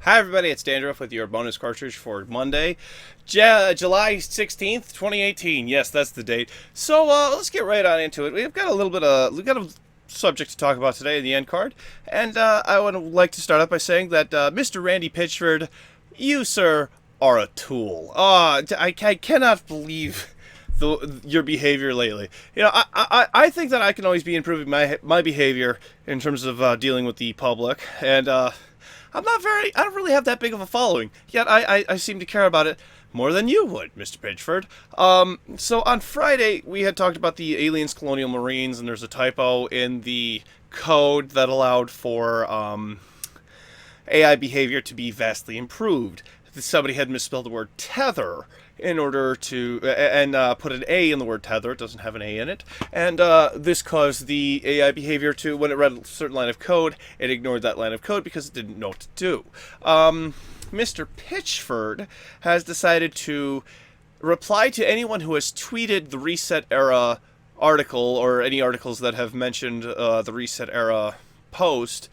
Hi everybody, it's Dandruff with your bonus cartridge for Monday, July 16th, 2018. Yes, that's the date. So let's get right on into it. We've got a subject to talk about today in the end card, and I would like to start out by saying that Mr. Randy Pitchford, you sir are a tool. I cannot believe your behavior lately. You know, I think that I can always be improving my behavior in terms of dealing with the public, and I don't really have that big of a following, yet I seem to care about it more than you would, Mr. Pitchford. So on Friday, we had talked about the aliens, colonial marines, and there's a typo in the code that allowed for AI behavior to be vastly improved. Somebody had misspelled the word tether in order to and put an A in the word tether. It doesn't have an A in it, and this caused the AI behavior to, when it read a certain line of code, it ignored that line of code because it didn't know what to do. Mr. Pitchford has decided to reply to anyone who has tweeted the Reset Era article or any articles that have mentioned the Reset Era post,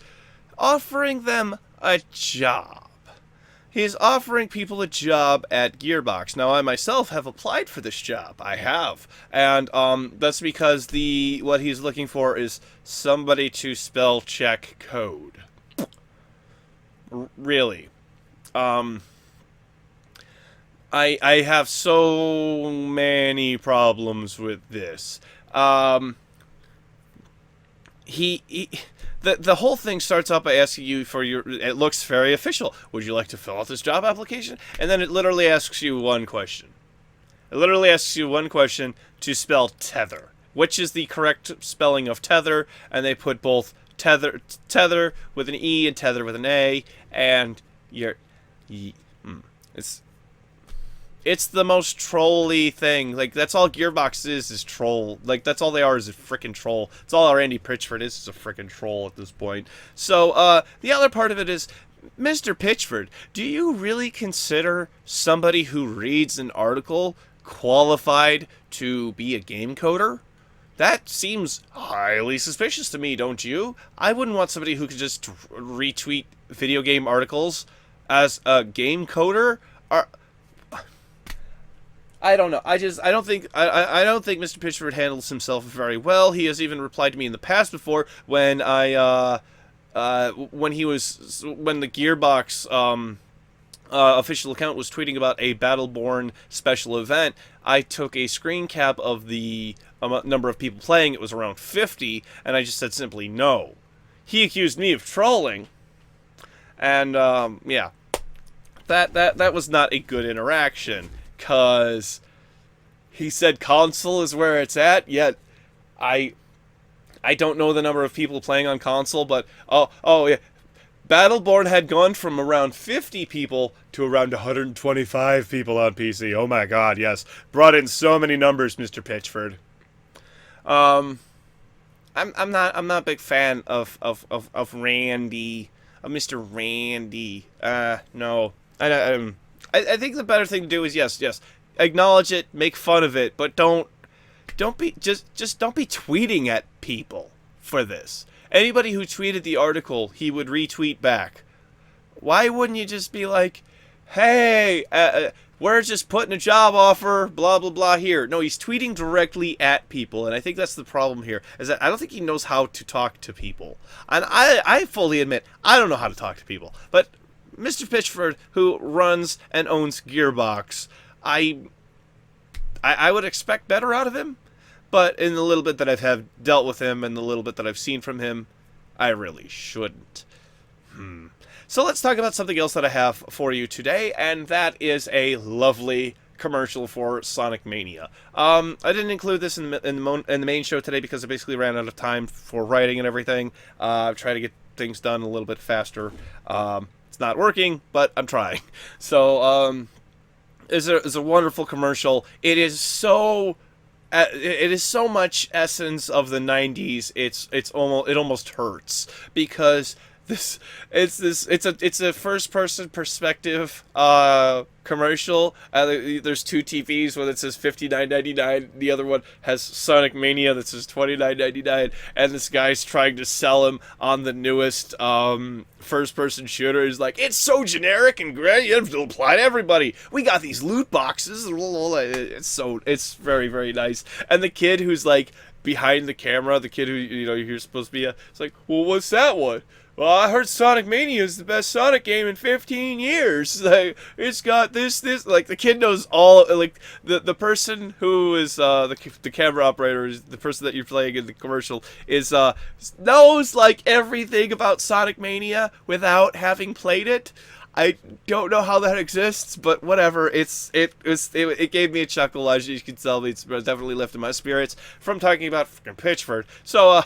offering them a job. He's offering people a job at Gearbox. Now, I myself have applied for this job. I have. And that's because what he's looking for is somebody to spell check code. Really. I have so many problems with this. The whole thing starts out by asking you for it looks very official. Would you like to fill out this job application? And then it literally asks you one question. It literally asks you one question to spell tether. Which is the correct spelling of tether? And they put both tether with an E and tether with an A. And it's the most trolly thing. Like, that's all Gearbox is troll. Like, that's all they are is a frickin' troll. It's all our Andy Pitchford is a frickin' troll at this point. So, the other part of it is, Mr. Pitchford, do you really consider somebody who reads an article qualified to be a game coder? That seems highly suspicious to me, don't you? I wouldn't want somebody who could just retweet video game articles as a game coder. I don't know. I don't think Mr. Pitchford handles himself very well. He has even replied to me in the past before when when the Gearbox official account was tweeting about a Battleborn special event. I took a screen cap of the number of people playing. It was around 50, and I just said simply no. He accused me of trolling, and yeah, that was not a good interaction. Because he said console is where it's at, yet I don't know the number of people playing on console, but oh yeah, Battleborn had gone from around 50 people to around 125 people on PC. Oh my god, yes. Brought in so many numbers, Mr. Pitchford. I'm not a big fan of Randy, of Mr. Randy. No. I think the better thing to do is yes, acknowledge it, make fun of it, but don't be don't be tweeting at people for this. Anybody who tweeted the article, he would retweet back. Why wouldn't you just be like, "Hey, we're just putting a job offer, blah blah blah here." No, he's tweeting directly at people, and I think that's the problem here. Is that I don't think he knows how to talk to people, and I fully admit I don't know how to talk to people, but Mr. Pitchford, who runs and owns Gearbox, I would expect better out of him, but in the little bit that I've dealt with him and the little bit that I've seen from him, I really shouldn't. So let's talk about something else that I have for you today, and that is a lovely commercial for Sonic Mania. I didn't include this in the main show today because I basically ran out of time for writing and everything. I've tried to get things done a little bit faster. Not working, but I'm trying. So it's a wonderful commercial. It is so much essence of the 90s. It almost hurts because It's a first person perspective commercial. There's two TVs. One that says $59.99. The other one has Sonic Mania that says $29.99. And this guy's trying to sell him on the newest first person shooter. He's like, it's so generic and great. It'll apply to everybody. We got these loot boxes. It's very, very nice. And the kid who's like behind the camera, the kid who you're supposed to be, it's like, well, what's that one? Well, I heard Sonic Mania is the best Sonic game in 15 years. Like, it's got this. Like, the kid knows all. Like, the person who is the camera operator, is the person that you're playing in the commercial, is knows like everything about Sonic Mania without having played it. I don't know how that exists, but whatever. It gave me a chuckle, as you can tell. It's definitely lifted my spirits from talking about freaking Pitchford. So,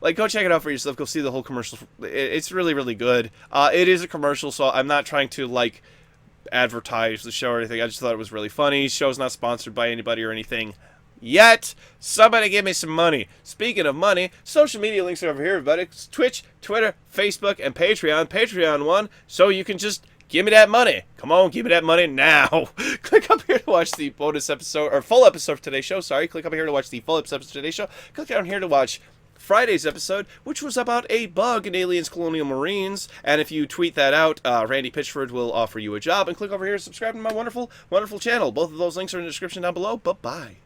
like, go check it out for yourself. Go see the whole commercial. It's really, really good. It is a commercial, so I'm not trying to like advertise the show or anything. I just thought it was really funny. Show's not sponsored by anybody or anything yet. Somebody give me some money. Speaking of money, social media links are over here, everybody. It's Twitch, Twitter, Facebook, and Patreon. Patreon one, so you can just give me that money. Come on, give me that money now. Click up here to watch the bonus episode, or full episode of today's show. Sorry, click up here to watch the full episode of today's show. Click down here to watch Friday's episode, which was about a bug in Aliens Colonial Marines. And if you tweet that out, Randy Pitchford will offer you a job. And click over here to subscribe to my wonderful, wonderful channel. Both of those links are in the description down below. Bye-bye.